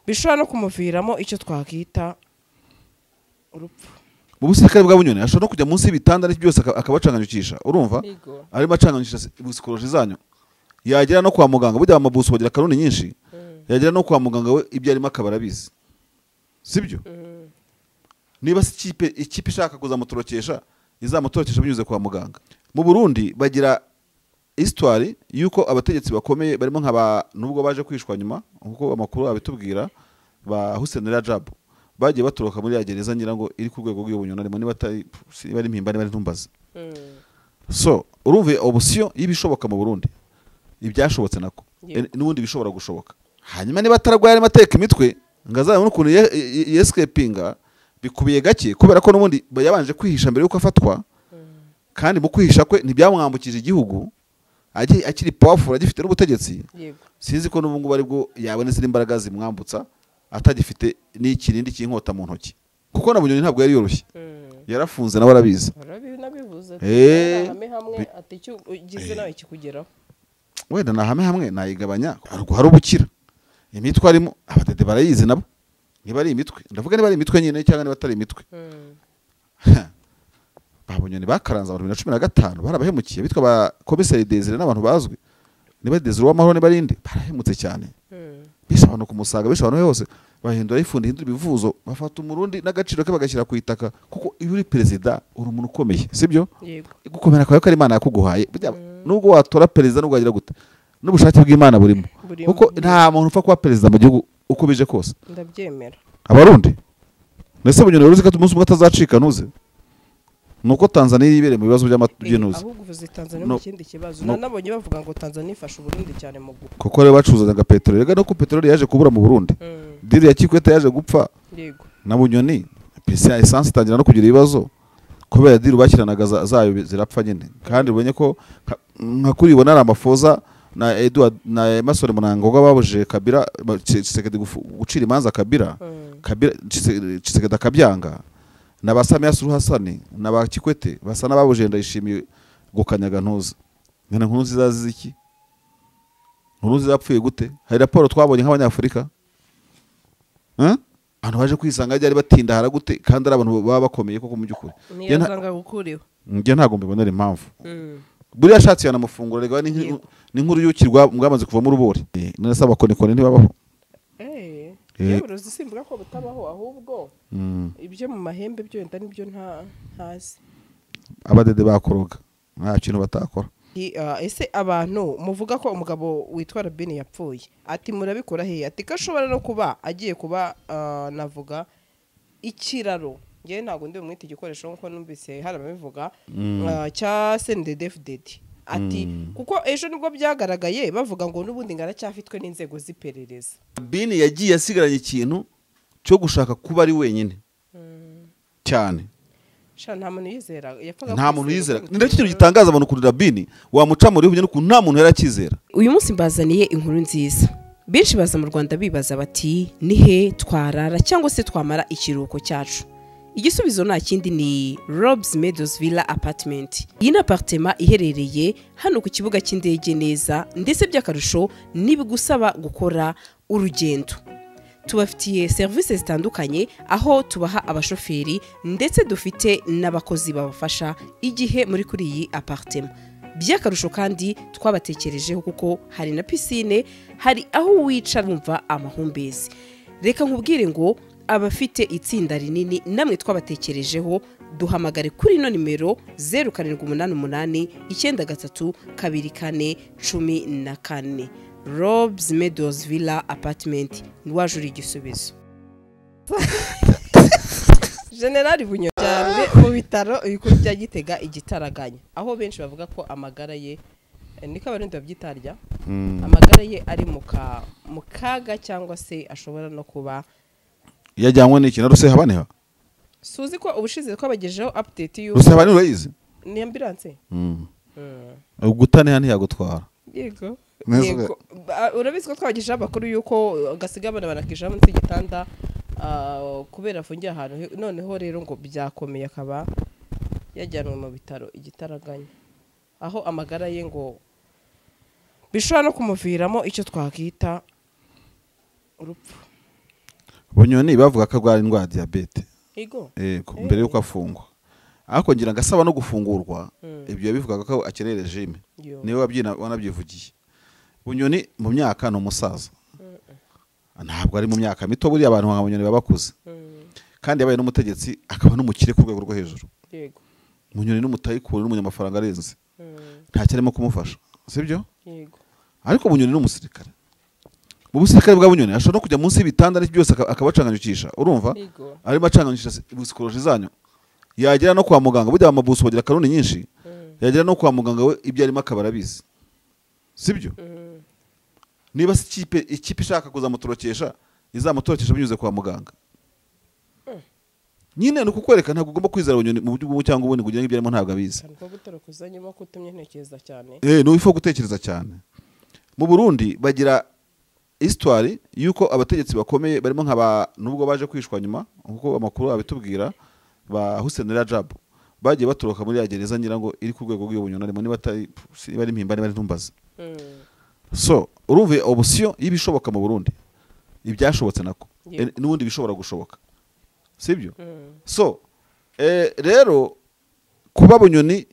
bishobora no kumuviramo icyo twakita urupfu. mu busirikare bwa Bunyoni ashobora no kujya munsi y'ibitanda n'ibyo byose akabacanganyukisha urumva arimo acanganyukisha psychology zanyu yagera no kwa muganga burya amabuso bagira karuni nyinshi yagera no kwa muganga we ibyo arimo akabarabizi sibyo niba ikipe ishaka kuzamutorokesha izamutorokesha binyuze kwa muganga. Mu Burundi bagira histoire yuko abategetsi bakomeye barimo nk'aba nubwo baje kwishwa nyuma kuko amakuru abitubwira ba Hussein Rajab bagiye batoroka muri ya gereza ngira ngo iri ku rwego rw'Ubunyoni arimo niba bari impimba niba ntumbaza. So urumve option y'ibishoboka mu Burundi ibyashobotse nako n'ubundi bishobora gushoboka. Hanyuma niba ataragwaye arimo ateka imitwe ngazaye n'ukuntu escapinga bikubiye gake kubera ko n'ubundi yabanje kwihisha mbere yuko afatwa kandi mu kwihisha kwe ntibyamwambukije igihugu akiri powerful agifite n'ubutegetsi. Sinzi ko n'ubungu bari bwo yabone ziri imbaraga zimwambutsa atagifite n'ikirindi cy'inkota mu ntoki kuko na Bunyoni ntabwo yari yoroshye yarafunze nawe arabizi hamwe ati icyo ugize nawe kikugeraho wenda nahame hamwe nayigabanya hari ubukira imitwe arimo abadede barayizi nabo niba ari imitwe ndavuga niba ari imitwe nyine cyangwa niba atari imitwe. Bunyoni bakaranza 2015 barabahemukiye bitwa ba Komiseri Desire n'abantu bazwi niba Desire w'amahoro niba rindi barahemutse cyane bisha abantu kumusaga bisha abantu hose bahindura ifundi hindura bivuzo bafata umurundi n'agaciro ke bagashyira ku itaka kuko iyo uri president uri umuntu ukomeye sibyo gukomera kwawe ko ari Imana yakuguhaye nubwo watora president nubwo agira gute n'ubushake bw'Imana burimo kuko nta muntu upfa kuba president mu gihugu uko bije kose ndabyemera. Abarundi nese Bunyoni uruzi ko umunsi umwe atazacika nuze nuko Tanzania yibere mu bibazo by'amaby'intuzi ahubwo uvuze Tanzania mu kindi kibazo nanabonye bavuga ngo Tanzania ifasha Burundi cyane mu guko kuko rero bacuzaga petrol rega no ko petrol yaje kubura mu Burundi diri ya Kikwete yaje gupfa na Bunyoni pesa essence itangira no kugira ibibazo kubera diri bakiranaga zayo zirapfa nyine kandi ubonye ko nka kuri ibona ari amafoza na Edward na Masore Munangoga babuje Kabila Tshisekedi gucira imanza Kabila Tshisekedi akabyanga na Basamiya Suluhu Hassan na ba Kikwete basa nababuje ndayishimiye gukanyaga ntuza ngana nkuru zizazi iki nkuru zizapfuye gute hari raporo twabonye nk'abanyafurika abantu baje kwisanga ari batinda haragute kandi ari abantu baba bakomeye koko mu byukuri niyazanga gukuriwe nge ntago mbibonera impamvu buri yashatse yana mafunguro rega ni nkuru y'ukirwa mwamaze kuva mu rubori nasa bakonekone ntibabaho yeburuzi simvuga ko butabaho ahubwo ibyo mu mahembe byo wenda nibyo ntazi abadede bakoroga nta kintu batakora. Ese abantu muvuga ko umugabo witwa Rabini yapfuye ati murabikora he ati kashobora no kuba agiye kuba navuga ikiraro ngiye ntago ndi umwita igikoresho nkuko numvise harabivuga cya CNDD-FDD ati kuko ejo nibwo byagaragaye bavuga ngo n'ubundi ngaracyafitwe n'inzego z'iperereza. Bini yagiye asigaranye ikintu cyo gushaka kuba ari wenyine cyane nta muntu yizera nta muntu yizera ndetse ikintu gitangaza abantu kuri Bini wamuca muri bunye n'ukuntu nta muntu yarakizera. Uyu munsi mbazaniye inkuru nziza benshi baza mu Rwanda bibaza bati nihe twarara cyangwa se twamara ikiruhuko cyacu. Igisubizo nta kindi ni Rob's Meadows Villa Apartment. Iyi ni apartment iherereye hano ku kibuga cy'indege neza ndetse by'akarusho nibigusaba gukora urugendo. Tubafitiye service zitandukanye aho tubaha abashoferi ndetse dufite n'abakozi babafasha igihe muri kuri iyi apartment. By'akarusho kandi twabatekerejeho kuko hari na piscine, hari aho wicara wumva amahumbezi. Reka nkubwire ngo abafite itsinda rinini namwe twabatekerejeho duhamagare kuri no nimero 0788 93 24 14. Rob's Meadows Villa Apartment nwajura igisubizo. General Bunyoni cyane mu bitaro ibikuru bya Gitega igitaraganya aho benshi bavuga ko amagara ye niko abarundi babyitarya amagara ye ari mu kaga cyangwa se ashobora no kuba yajyanywe n'iki na Rusehabane suzi ko ubushize twabagejeho update y'uko Rusehabane urayizi ni ambulance ugutane hano yagutwara yego urabizi ko twabagejeho amakuru y'uko gasigabana banakisha munsi y'igitanda kubera afungiye ahantu noneho rero ngo byakomeye akaba yajyanwe mu bitaro igitaraganya aho amagara ye ngo bishobora no kumuviramo icyo twakita urupfu. Bunyoni bavuga ko arwara indwara ya diabete Yego. yego mbere yuko afungwa ariko ngira ngo asaba no gufungurwa ibyo yabivugaga ko akeneye regime niwe wanabyivugiye. Bunyoni mu myaka no umusaza ntabwo ari mu myaka mito buri abantu nka Bunyoni babakuze kandi yabaye n'umutegetsi akaba n'umukire ku rwego rwo hejuru. Yego. Bunyoni n'umutayikuru n'umunyamafaranga arenze nta cyarimo kumufasha sibyo. Yego. Ariko Bunyoni n'umusirikare mu busirikare bwa Bunyoni ashobora no kujya munsi y'ibitanda byose akabacanganyukisha urumva arimo acanganyukisha ubusikoje zanyu yagera no kwa muganga burya amabuso bagira karuni nyinshi yagera no kwa muganga we ibyo arimo akabarabizi sibyo. Niba ikipe ishaka kuzamutorokesha izamutorokesha binyuze kwa muganga nyine no kukwereka ntabwo ugomba kwizera Bunyoni mu buryo bwo cyangwa ubundi kugira ngo ibyo arimo ntabwo abizi. No ifo gutekereza cyane. Mu Burundi bagira histoire yuko abategetsi bakomeye barimo nk'aba nubwo baje kwishwa nyuma nkuko amakuru abitubwira ba Hussein Rajab bagiye batoroka muri ya gereza ngira ngo iri ku rwego rw'Ubunyoni arimo niba bari mpimbane bari ntumbaza. So urumve option y'ibishoboka mu Burundi ibyashobotse nako n'ubundi bishobora gushoboka sibyo. So rero kuba Bunyoni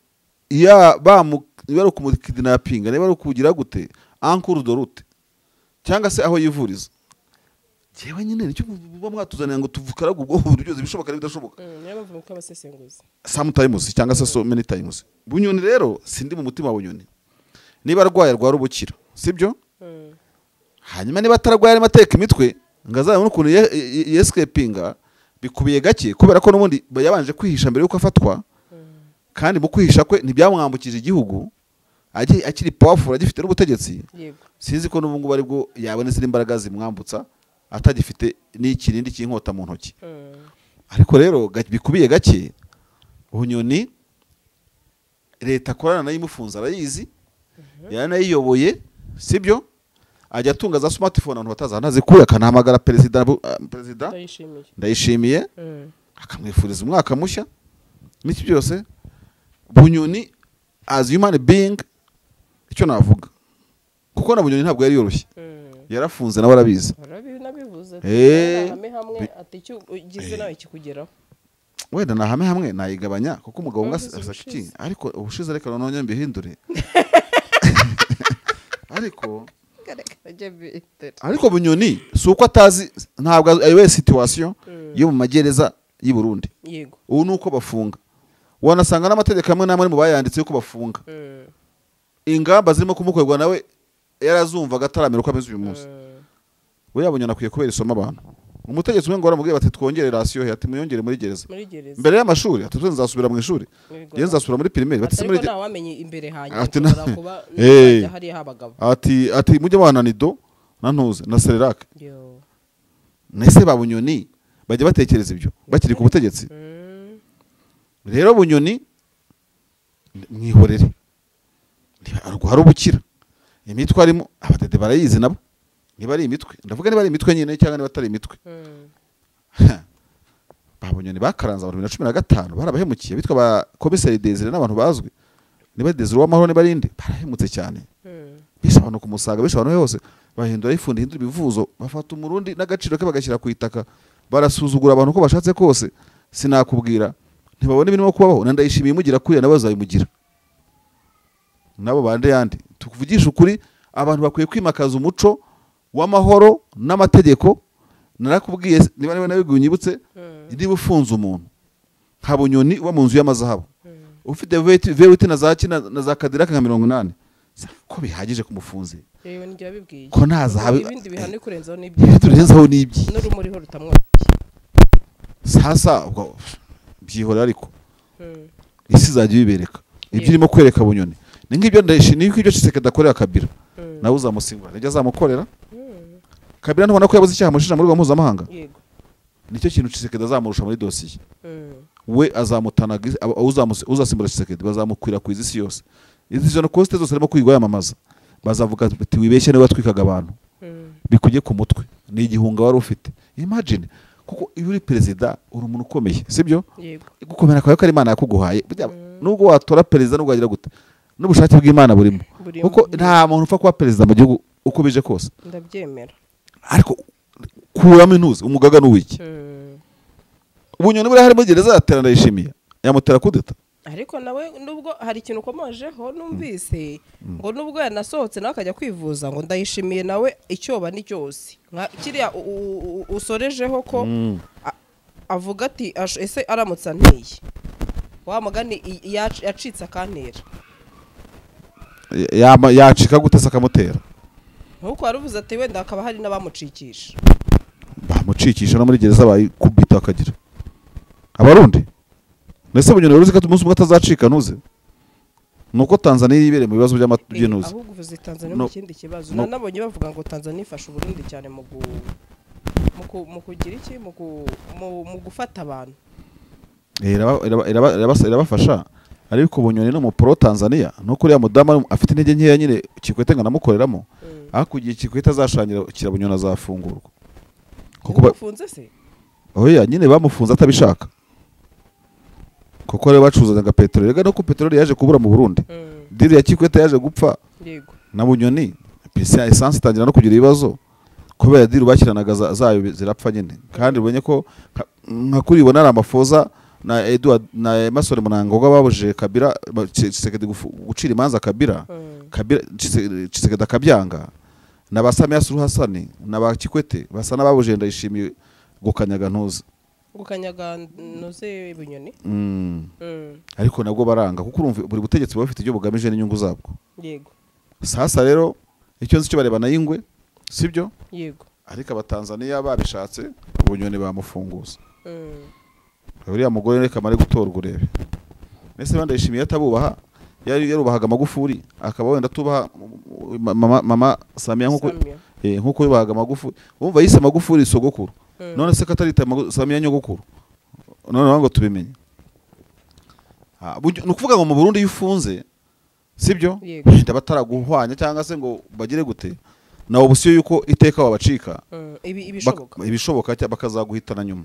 ya bari kumukidnappinga niba ari kugira gute en cours de route cyangwa se aho yivuriza jewe nyine nicyo mwatuzanira ngo tuvukaraga ubwo buryo bishoboka n'ibidashoboka niba bavuga ko abasesenguzi sometimes cyangwa se so many times. Bunyoni rero sindi mu mutima wa Bunyoni niba arwaye rwara ubukira sibyo. Hanyuma niba atararwaye arimo ateka imitwe ngazaye n'ukuntu escapinga bikubiye gake kubera ko n'ubundi yabanje kwihisha mbere yuko afatwa kandi mu kwihisha kwe ntibyamwambukije igihugu akiri powerful agifite n'ubutegetsi. Sinzi ko n'ubu ngubu ari bwo yabone ziri imbaraga zimwambutsa atagifite n'ikirindi cy'inkota mu ntoki. Ariko rero bikubiye gake Bunyoni leta korana nayo imufunza arayizi yanayiyoboye sibyo ajya atunga za smartphone abantu bataza ntazikuye akanahamagara perezida Ndayishimiye akamwifuriza umwaka mushya n'iki byose. Bunyoni as human being icyo navuga kuko na Bunyoni ntabwo yari yoroshye yarafunze nawe arabizi hamwe ati cyo ugize nawe kikugeraho wenda nahame hamwe nayigabanya kuko umugabo ngasaki ariko ubushize reka none mbihindure ariko Bunyoni suko atazi ntabwo ayo situation yo mu magereza y'u Burundi. Yego. Ubu nuko bafunga wanasanga n'amategeko amwe namwe mu bayanditse yuko bafunga ingamba zirimo kumukorwa nawe yarazumva gataramira uko ameze uyu munsi. We Bunyoni akwiye kubera isomo abantu. Umutegetsi umwe ngo aramubwiye bati twongere ratio ati muyongere muri gereza mbere y'amashuri ati tuzasubira mu ishuri nzasubira muri primaire bati muri nta wamenye imbere hanyuma kuba hari habagabo ati mujye bana nido nantuze na Sererac nese ba Bunyoni bajye batekereza ibyo bakiri ku butegetsi. Rero Bunyoni mwihorere arwara ubukira imitwe arimo abadede barayizi nabo niba ari imitwe ndavuga niba ari imitwe nyine cyangwa niba atari imitwe. Ba Bunyoni bakaranza 2015 barabahemukiye bitwa ba Komiseri Desire n'abantu bazwi niba Desire w'amahoro niba rindi barahemutse cyane bishabano kumusaga bishabano hose bahindura ifundi hindura ibivuzo bafata umurundi n'agaciro ke bagashyira ku itaka barasuzugura abantu ko bashatse kose sinakubwira ntibabone ibintu kubaho Ndayishimiye mugira kuri nabo bazayimugira nabo bande yandi tukuvugisha ukuri abantu bakwiye kwimakaza umuco w'amahoro n'amategeko. Narakubwiye niba nawe nabigunyibutse niba ufunze umuntu nka Bunyoni wa mu nzu y'amazahabu ufite verite na za Cadillac nka 80 ko bihagije kumufunze ko nazahabu ibindi bihane kurenzaho n'ibyo turenzaho n'ibyi n'urumuri ho rutamwaki sasa ubwo byihora ariko isi zagiye bibereka ibyo irimo kwereka Bunyoni ni nk'ibyo Ndayishimiye ibyo Tshisekedi akorera Kabila nawe uzamusimbura nijya azamukorera Kabila ntubona ko yabuze icyaha mushinja muri rwa mpuzamahanga. Yego. Nicyo kintu Tshisekedi azamurusha muri dosiye we azamutanaga uzasimbura Tshisekedi bazamukwira ku isi yose izo no coste zose arimo kwigwa yamamaza bazavuga ati wibeshye niba twikaga abantu bikujye ku mutwe ni igihunga wari ufite. Imagine kuko iyo uri perezida uri umuntu ukomeye sibyo gukomera kwawe ko ari Imana yakuguhaye nubwo watora perezida nubwo agira gute n'ubushake bw'Imana burimo kuko nta muntu upfa kuba perezida mu gihugu uko bije kose ndabyemera. Ariko kuramo intuzi umugaga n'uwiki ubunyoni buri harimo gereza yatera Ndayishimiye yamutera kudeta ariko nawe nubwo hari ikintu ukomojeho numvise ngo nubwo yanasohotse nawe akajya kwivuza ngo Ndayishimiye nawe icyoba ni cyose kiriya usorejeho ko avuga ati ese aramutse anteye wa mugani yacitse akantera yacika gute se akamutera nkuko waruvuze ati wenda hakaba hari n'abamucikisha bamucikisha no muri gereza bayikubita akagira abarundi nese bunyoni uruzi ko umunsi umwe atazacika ntuze nuko Tanzania yibere mu bibazo by'intuzi ahubwo uvuze Tanzania mu kindi kibazo nanabonye bavuga ngo Tanzania ifasha Burundi cyane mu kugira iki mu gufata abantu irabafasha ariko bunyoni no mu pro Tanzania no kuri ya mudama afite intege nkeya nyine Kikwete nganamukoreramo akugiye Kikwete azashangira kirabunyoni azafungurwa kuko bafunze se oya nyine bamufunze atabishaka kuko rero bacuzaga petrol rega no ku petrol yaje kubura mu Burundi diri ya Kikwete yaje gupfa yego na bunyoni pisa essence itangira no kugira ibibazo kubera diri bakiranaga zayo zirapfa nyine kandi ubonye ko nka kuri ibona ari amafoza na Edward na Masore Munangoga babuje Kabila Tshisekedi gucira imanza Kabila Tshisekedi akabyanga na Basamiya Suluhu Hassan na ba Kikwete basa nababuje Ndayishimiye gukanyaga ntuza bunyoni ariko nabwo baranga kuko urumva buri butegetsi bafite ibyo bugamije n'inyungu zabwo yego sasa rero icyo nzi cyo barebana y'ingwe sibyo yego ariko abatanzania babishatse ubunyoni bamufunguza uriya mugore reka mare gutorwa urebe nese Ndayishimiye atabubaha yarubahaga Magufuli akaba wenda tubaha mama Samia nkuko yubahaga Magufuli umva yise Magufuli sogokuru none se katarita Samia nyogokuru none ngo tubimenye nukuvuga ngo mu Burundi yufunze sibyo ndabataraguhwanya cyangwa se ngo bagire gute na obusiyo yuko iteka wabacika ibishoboka bakazaguhitana nyuma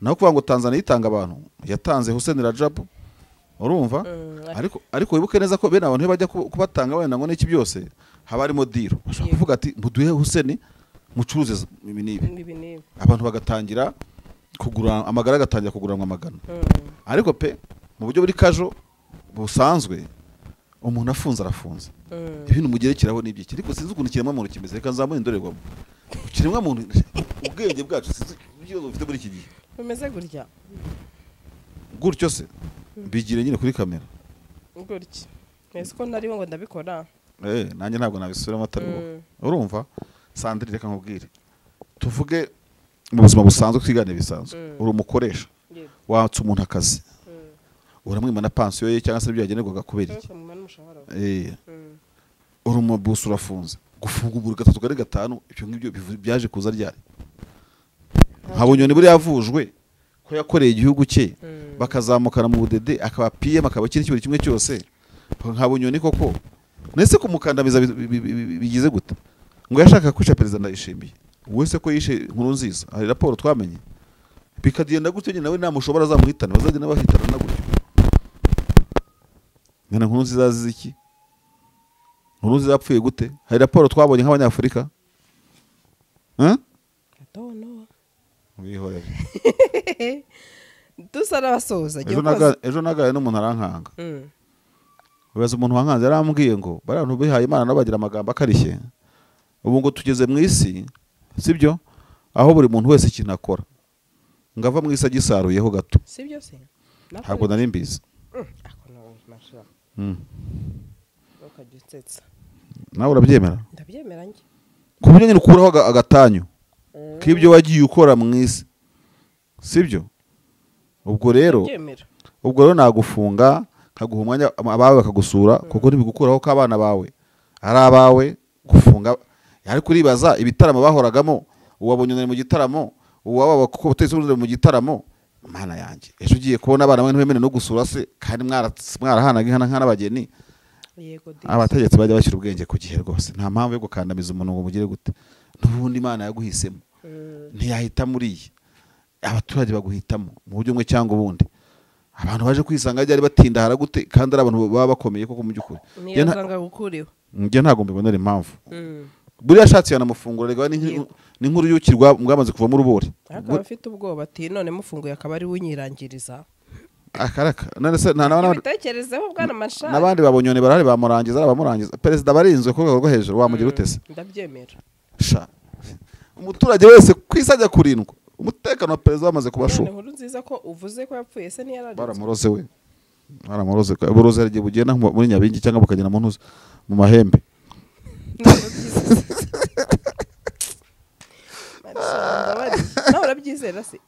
naho kuvuga ngo Tanzania itanga abantu yatanze Hussein Rajab urumva ariko wibuke neza ko bene abantu bajya kubatanga wenda ngo n'iki byose haba harimo diro bashaka kuvuga ati muduhe Hussein mucuruze ibi abantu bagatangira kugura amagara agatangira kuguranwa amagana ariko pe mu buryo buri kajo busanzwe umuntu afunze arafunze ibintu mugerekeraho n'ibyiki ariko sinzi ukuntu kiremwa muntu kimeze reka nzamuye indorerwamo kiremwa muntu ubwenge bwacu sinzi ikibazo bufite muri iki gihe bimeze gutyo se bigire nyine kuri kamera gutyo nese ko nariho ngo ndabikora nanjye ntabwo nabisubiramo atari urumva Sandrine reka nkubwire tuvuge mu buzima busanzwe twigane bisanzwe uri umukoresha watse umuntu akazi uramwima na pension ye cyangwa se ibyo yagenerwaga kubera iki uri umubusu urafunze gufunga uburi gatatu kare gatanu ibyo ngibyo byaje kuza ryari Bunyoni buri yavujwe ko yakoreye igihugu cye bakazamukana mu budede akaba PM akaba kiri kimwe cyose Bunyoni koko nese kumukandamiza bigize gute ngo yashaka kwica perezida Ndayishimiye wese ko yishe Nkurunziza hari raporo twamenye bikagenda gutyo nyine nawe namushobora zamuhitana bazagenda bahitana na gutyo Ngana Nkurunziza ziki Nkurunziza yapfuye gute hari raporo twabonye nk'abanyafurika wihorere dusa n'abasoza ejo nagaye n'umuntu arankanga ubaza umuntu wankanze yarambwiye ngo barantu bihaye Imana nabagira amagambo akarishye ubu ngo tugeze mu isi sibyo aho buri muntu wese ikintu akora ngava mu isi agisaruyeho gato sibyo se ntabwo nari mbizi nawe urabyemera ndabyemera njye ku buryo nyine ukuraho agatanyo k'ibyo wagiye ukora mu isi sibyo ubwo rero nagufunga nkaguha umwanya abawe bakagusura kuko ntibigukuraho ko abana bawe ari abawe gufunga ariko uribaza ibitaramo bahoragamo uwabonye mu gitaramo uwaba kuko utese mu gitaramo mana yanjye ejo ugiye kubona abana bamwe ntibemene no gusura se kandi mwarahanaga inka n'abageni abategetsi bajya bashyira ubwenge ku gihe rwose nta mpamvu yo gukandamiza umuntu ngo mugire gute n'ubundi Imana yaguhisemo ntiyahita muri iyi abaturage baguhitamo mu buryo umwe cyangwa ubundi abantu baje kwisanga byari batinda haragute kandi ari abantu baba bakomeye koko mu byukuri niyazanga gukuriho nge ntago mbibonera impamvu buriya ashatse yanamufungura rega n'inkuru y'ukirwa mwamaze kuva mu rubori akaba afite ubwoba ati none mufunguye akaba ari winyirangiriza akaraka none se nta bitekerezeho bwana Mashari n'abandi babonyone barahari bamurangiza perezida barinzwe ku rwego rwo hejuru wamugira utese ndabyemera sha umuturage wese kwisajya kurindwa umutekano wa perezida wamaze kubashuka inkuru nziza ko uvuze ko yapfuye se niyo yararinze baramuroze we baramuroze uburoze hari igihe bugenda muri Nyabingi cyangwa bukagenda mu mahembe nawe urabyizera se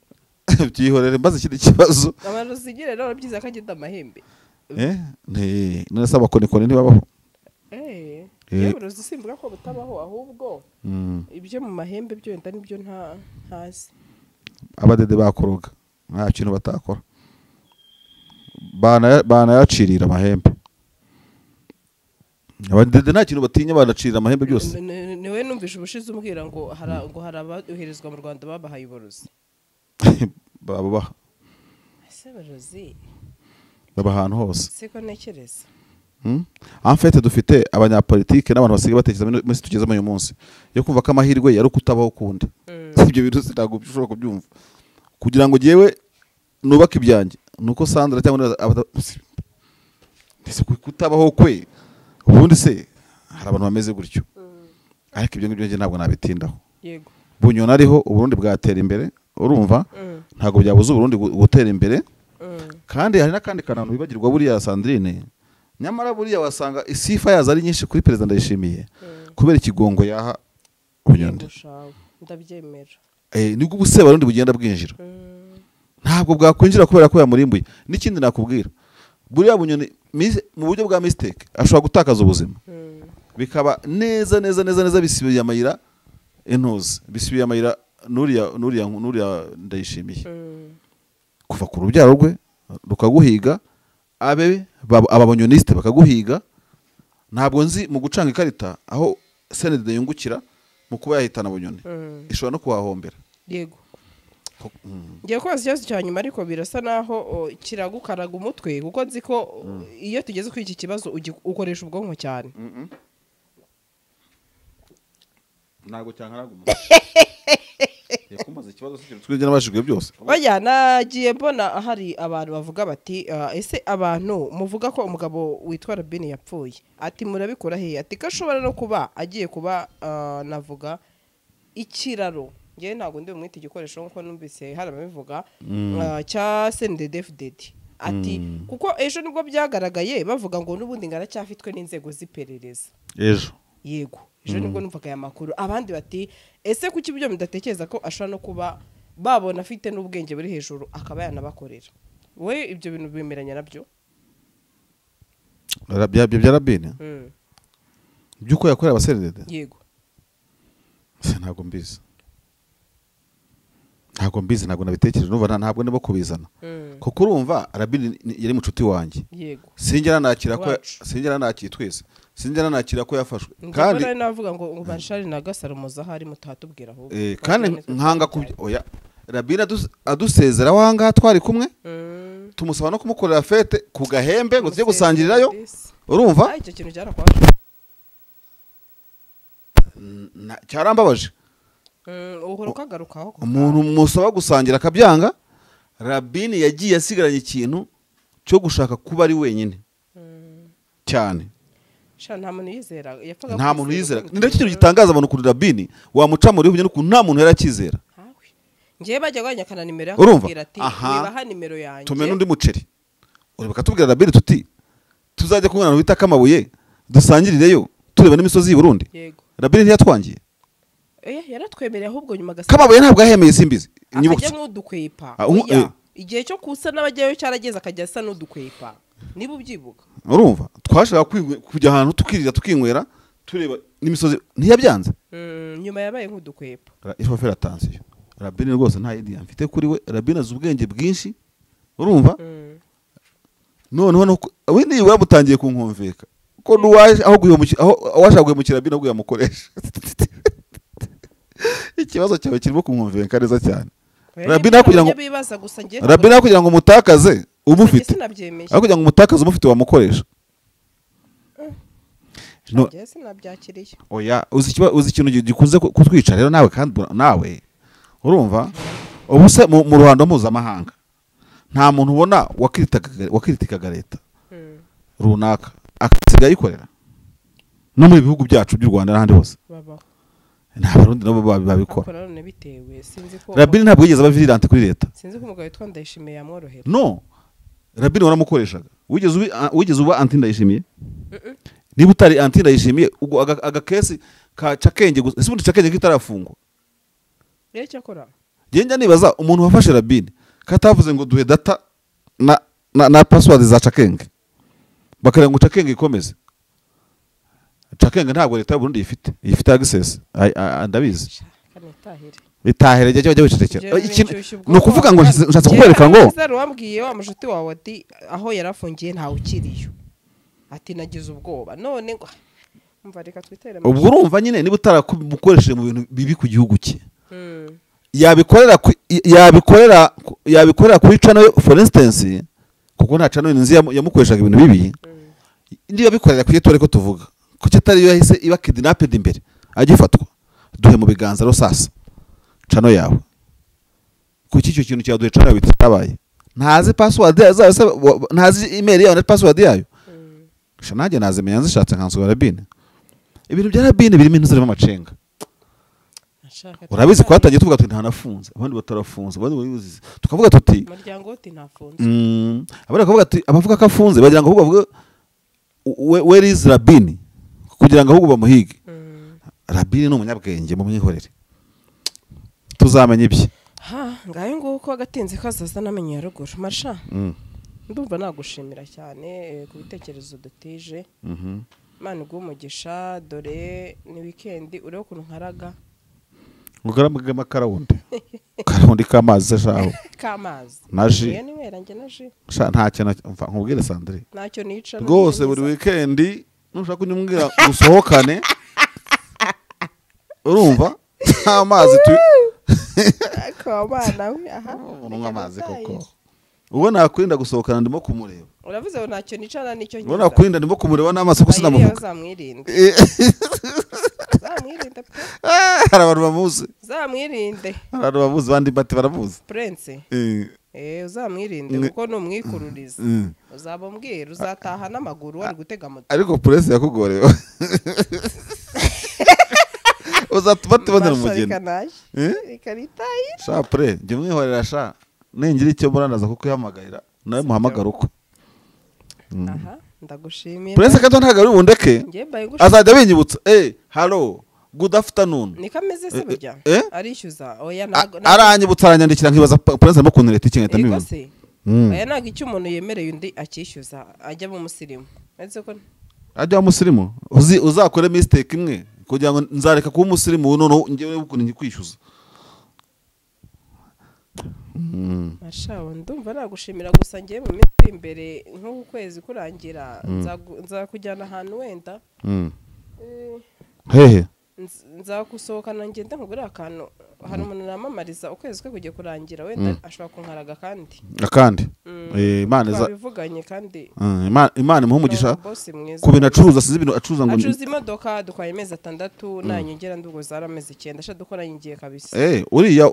byihorere mbaze ikindi kibazo amarozi igire nawe urabyizera ko agenda amahembe none se abakonikoni ntibabaho uburozi simvuga ko butabaho ahubwo ibyo mu mahembe byo wenda nibyo ntazi abadede bakoroga nta kintu batakora banayacirira amahembe abadede nta kintu batinya banacirira amahembe byose niwe numvishe ubushize umbwira ngo hari abayoherezwa mu Rwanda babahaye uburozi babaha ese uburozi baba ahantu hose siko ntekereza en fait dufite abanyapolitike n'abantu basigaye batekereza muri tugeze uyu munsi yo kumva ko amahirwe yari kutabaho kundi ibyo bintu ntabwo bishobora kubyumva kugira ngo jewe nubaka ibyanjye nuko Sandra cyangwa kutabaho kwe ubundi se hari abantu bameze gutyo ariko ibyo ngibyo ntabwo nabitindaho yego bunyona ariho uburundi bwatera imbere urumva ntabwo byabuze uburundi gutera imbere kandi hari n'akandi kantu bibagirwa buriya Sandrine nyamara buriya wasanga isifa yaza ari nyinshi kuri perezida Ndayishimiye kubera ikigongo yaha Bunyoni ndabyemera nibwo ubuse barundi bugenda bwinjira ntabwo bwakwinjira kubera ko yamurimbuye n'ikindi nakubwira buriya Bunyoni mu buryo bwa mistake ashobora gutakaza ubuzima bikaba neza bisibiye amayira intuzi bisibiye amayira nuriya Ndayishimiye kuva ku rubyaro rwe rukaguhiga aba banyoniste bakaguhiga ntabwo nzi mu gucanga ikarita aho CNDD yungukira mu kuba yahitana Bunyoni ishobora no kuhahombera yego ngiye kubaza ikibazo cya nyuma ariko birasa naho kiragukaraga umutwe kuko nzi ko iyo tugeze kuri iki kibazo ukoresha ubwonko cyane ntabwo cyankaraga umutwe yakumaze ikibazo twigena bashijwe byose oya nagiye mbona hari abantu bavuga bati ese abantu muvuga ko umugabo witwa Robin yapfuye ati murabikora he ati ko ashobora no kuba agiye kuba navuga ikiraro ngiye ntabwo ndi umwita igikoresho nkuko numvise hari ababivuga cya CNDD-FDD ati kuko ejo nibwo byagaragaye bavuga ngo n'ubundi ngaracyafitwe n'inzego z'iperereza yego ejo nibwo numvaga aya makuru abandi bati ese kuki ibyo mudatekereza ko ashobora no kuba babona afite n'ubwenge buri hejuru akaba yanabakorera we ibyo bintu bimeranya nabyo bya Robin byuko yakorera abasererede yego ntabwo mbizi ntabwo nabitekereje numva ntabwo ndimo kubizana kuko urumva Robin yari mucuti wanjye yego sinjya nakira twese sinjya nakira ko yafashwe kandi navuga ngo Mashari na Gasaramuza hari mutatubwira ahubwo kandi nkanga oya Robin adusezera wanga twari kumwe tumusaba no kumukorera fete ku gahembe ngo tujye gusangirirayo urumva icyo kintu cyarakwaje cyarambabaje uhora ukagarukaho umuntu musaba gusangira akabyanga Robin yagiye asigaranye ikintu cyo gushaka kuba ari wenyine cyane nta muntu yizera nta muntu yizera ni nacyo kintu gitangaza abantu kuri Robin wamuca muri ubu n'ukuntu nta muntu yarakizera ngiye bajya gwanyakana nimero yakubwira ati nibaha nimero yanjye tume n'undi muceri ureka tubwira Robin tuti tuzajya kumwana wita kamabuye dusangirireyo tureba n'imisozi y'u Burundi Robin ntiyatwangiye yaratwemereye ahubwo nyuma kamabuye ntabwo yahemeye simbizi akajya nk'udukwepa igihe cyo kusa n'abajyayo cyarageze akajya asa n'udukwepa niba ubyibuka urumva twashaka kujya ahantu tukirira tukinywera tureba n'imisozi ntiyabyanze nyuma yabaye nk'udukwepa ifofera atansiyo Robin rwose nta idea mfite kuri we Robin azi ubwenge bwinshi urumva noneho windi wamutangiye kunkumveka ko nuwaje aho washaka guhemukira Robin ahubwo yamukoresha ikibazo cyawe kirimo kumwumveka neza cyane Robin kugira ngo umutakaze umufite aho kugira ngo umutakaze umufite wamukoresha No. sinabyakiriye. Oya uzi ikintu gikunze kutwica rero nawe kandi nawe urumva ubu se mu ruhando mpuzamahanga nta muntu ubona wakiritikaga leta runaka akasigaye yikorera no mu bihugu byacu by'u Rwanda n'ahandi hose nta barundi nabo babikora. Rabini ntabwo yigeze aba virulent kuri leta. Sinzi ko umugabo witwa Ndayishimiye yamworohera. No, Rabini waramukoreshaga. Wigeze uba anti Ndayishimiye? Niba utari anti Ndayishimiye agakesi ka Cakenge gusa. Ese ubundi Cakenge kitarafungwa. Ye cyakora. Genda nibaza umuntu wafashe Rabini katavuze ngo duhe data na password za Cakenge. Bakara ngo Cakenge ikomeze. Cakenge ntabwo leta y'Uburundi ifite access ndabizi. Itahire jya wicecekera. No kuvuga ngo nshatse kukwereka ngo wambwiye wa mushuti wawe ati aho yarafungiye ntawe ukiriyo. Ati nagize ubwoba none ngo umva reka twitere. Ubwo urumva nyine niba utarakubukoresheje mu bintu bibi ku gihugu cye. Yabikorera kuri channel for instance kuko nta channel nzi yamukoreshaga ibintu bibi. Ndiyo bikorera kuri tore ko tuvuga. Kuki atari yahise iba kidnapped imbere agifatwa duhe mu biganza ro sasa channel yawe kuki icyo kintu cyaduhe channel bitabaye ntazi password yazo ntazi email yawe na password yayo shanage nazimenya nzishatse nkansura Rabini ibintu bya Rabini birimo intu zirimo amacenga urabizi ko hatangiye tuvuga tuti ntanafunze abandi batarafunze abandi tukavuga tuti umuryango uti ntafunze abandi bakavuga ati abavuga ko afunze bagira ngo ahubwo where is Rabini kugira ngo ahubwo bamuhige. Rabini ni umunyabwenge mu mwihorere tuzamenye ibye ngayo nguko agatinze kazaza namenye yaruguru Marsha ndumva nagushimira cyane ku bitekerezo dutije Imana iguumugisha dore ni weekend uri ukuntu nkaraga ugaramwe makarabundi kamazi shaho kamazi naji iyo niwera nge naji nta kintu mva nkubwire Sandrine ntacyo nica rwose buri weekend nushaka kunyumbwira gusohokane urumva amazi tu ko bana we aha unywa amazi koko ubona akwirinda gusohokana ndimo kumureba uravuze ngo ntacyo nicana nicyo ngize ubona akwirinda ndimo kumureba n'amaso kuko sinamuvuga zamwirinde hari abantu bamuzi zamwirinde hari abantu bamuzi bandi bati baramuzi Prince uzamwirinde kuko numwikururiza uzabombwira uzataha n'amaguru wari gutega moto ariko Prince yakugorewe uzatubati bonera umugeni ikaritaye sha pre nge mwihorera sha nengira icyo muranaza kuko yamagarira nawe muhamagara uko aha ndagushimiye Prince kato ntaga ari bundeke azajya binyibutsa hello good afternoon nikameze se burya arishyuza oya aranyibutsa aranyandikira nkibaza Prince arimo kuntereta iki nkahita mbibona oya ntago icyo umuntu yemereye undi akishyuza ajya mu musirimu ndetse ko ajya mu musirimu uzakore mistake imwe kugira ngo nzareka kuba umusirimu none ngewe ukuntu ngikwishyuza Mashaho ndumva nagushimira gusa ngiye mu minsi imbere nk'ukwezi kurangira nzakujyana ahantu wenda hehe nzakusohokana ngenda nkugura akantu hari umuntu namamariza ukwezi kwe kugiye kurangira wenda ashobora kunkaraga kandi Imana bivuganye kandi Imana imuhumugisha ku bintu acuruza sizi ibintu acuruza ngo acuruza imodoka dukwaye amezi 6 nanyongera ndubwo zarameze 9 sha dukora ngiye kabisa uriya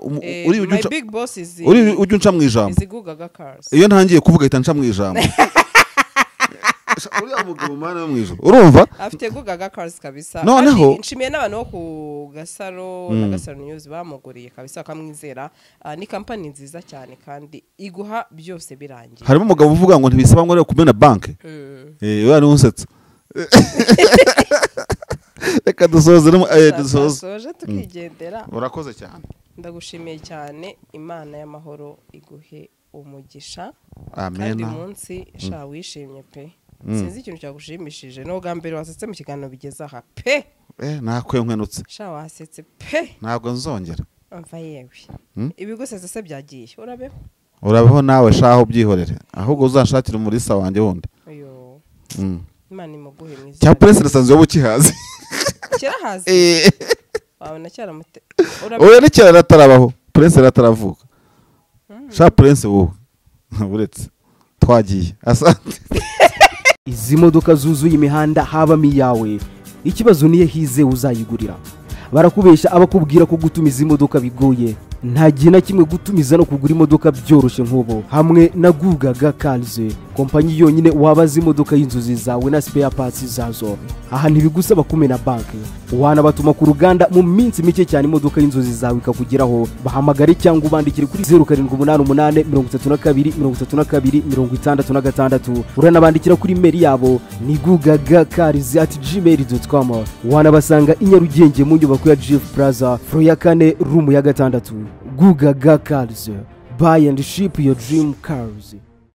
ujya unca mu ijambo izigugaga cars iyo ntangiye kuvuga ihita nca mu ijambo uriya mugabo mana yo mwijuru urumva afite gugaga cars kabisa noneho nshimiye n'abantu bo ku Gasaro na Gasaro News bamuguriye kabisa akamwizera ni company nziza cyane kandi iguha byose birangiye harimo umugabo uvuga ngo ntibisaba ngo kumena bank we ari unsetsa reka dusoze dusoze tukigendera urakoze cyane ndagushimiye cyane Imana y'amahoro iguhe umugisha amen kandi munsi sha wishimye pe sinzi ikintu cyagushimishije no gambere wasetse mu kiganiro bigeza aha pe nakwe nkwenutse sha wasetse pe ntabwo nzongera amva yewe ibiguseze se byagiye urabeho nawe shaho byihorere ahubwo uzanshakira umurisa wanjye wundi ayo Imana imuguhe mwiza cya Prince nasanze yo kihazi kirahazi wabona cyara mute oya ni cyara ratarabaho Prince rataravuka sha Prince wowe uretse twagiye asante izi modoka zuzuye imihanda habamo iyawe ikibazo niye hize uzayigurira. Barakubesha abakubwira ko gutumiza imodoka bigoye. Nta gihe na kimwe gutumiza no kugura imodoka byoroshye nk'ubu. Hamwe na Gugaga Cars, kompanyi yonyine wabaza imodoka y'inzozi zawe na spare parts zazo. Aha ntibigusaba kumena banki, wanabatuma ku ruganda mu minsi mike cyane imodoka y'inzozi zawe ikakugeraho. Bahamagare cyangwa ubandikire kuri 0788323266. Uranabandikira kuri mail yabo ni gugagacars@gmail.com. Wanabasanga i Nyarugenge mu nyubako ya Jeff Plaza, floor ya 4 room ya 6. Gugaga Cars, buy and ship your dream cars.